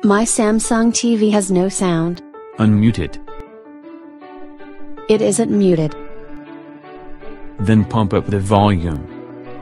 My Samsung TV has no sound. Unmute it. It isn't muted. Then pump up the volume.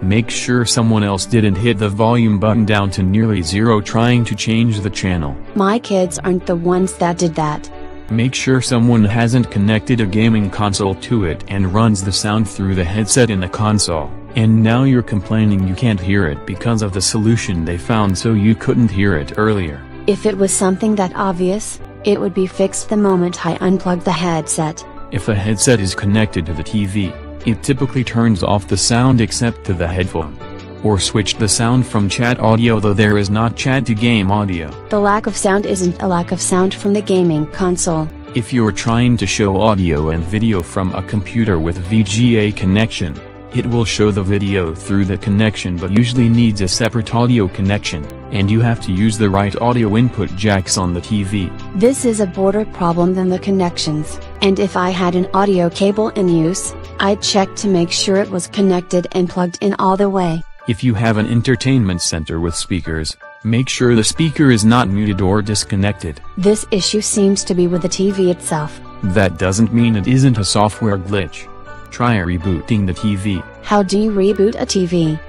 Make sure someone else didn't hit the volume button down to nearly zero trying to change the channel. My kids aren't the ones that did that. Make sure someone hasn't connected a gaming console to it and runs the sound through the headset in the console, and now you're complaining you can't hear it because of the solution they found so you couldn't hear it earlier. If it was something that obvious, it would be fixed the moment I unplugged the headset. If the headset is connected to the TV, it typically turns off the sound except to the headphone. Or switch the sound from chat audio, though there is not chat to game audio. The lack of sound isn't a lack of sound from the gaming console. If you're trying to show audio and video from a computer with VGA connection, it will show the video through the connection but usually needs a separate audio connection, and you have to use the right audio input jacks on the TV. This is a broader problem than the connections, and if I had an audio cable in use, I'd check to make sure it was connected and plugged in all the way. If you have an entertainment center with speakers, make sure the speaker is not muted or disconnected. This issue seems to be with the TV itself. That doesn't mean it isn't a software glitch. Try rebooting the TV. How do you reboot a TV?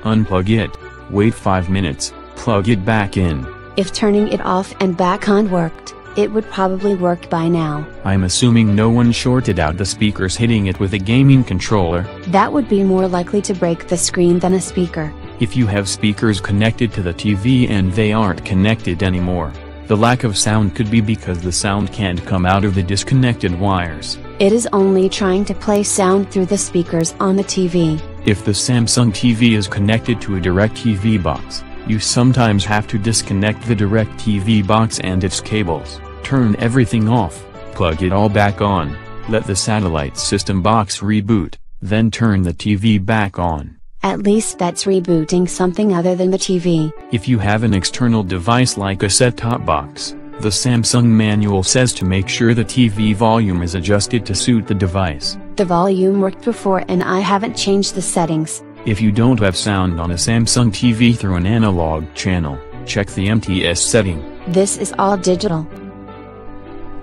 Unplug it, wait 5 minutes, plug it back in. If turning it off and back on worked, it would probably work by now. I'm assuming no one shorted out the speakers hitting it with a gaming controller. That would be more likely to break the screen than a speaker. If you have speakers connected to the TV and they aren't connected anymore, the lack of sound could be because the sound can't come out of the disconnected wires. It is only trying to play sound through the speakers on the TV. If the Samsung TV is connected to a DirecTV box, you sometimes have to disconnect the DirecTV box and its cables, turn everything off, plug it all back on, let the satellite system box reboot, then turn the TV back on. At least that's rebooting something other than the TV. If you have an external device like a set-top box, the Samsung manual says to make sure the TV volume is adjusted to suit the device. The volume worked before and I haven't changed the settings. If you don't have sound on a Samsung TV through an analog channel, check the MTS setting. This is all digital.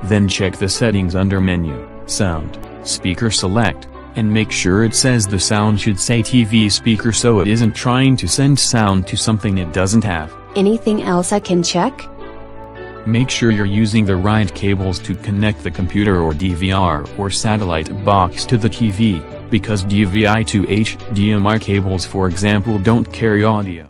Then check the settings under Menu, Sound, Speaker Select, and make sure it says the sound should say TV speaker so it isn't trying to send sound to something it doesn't have. Anything else I can check? Make sure you're using the right cables to connect the computer or DVR or satellite box to the TV, because DVI to HDMI cables, for example, don't carry audio.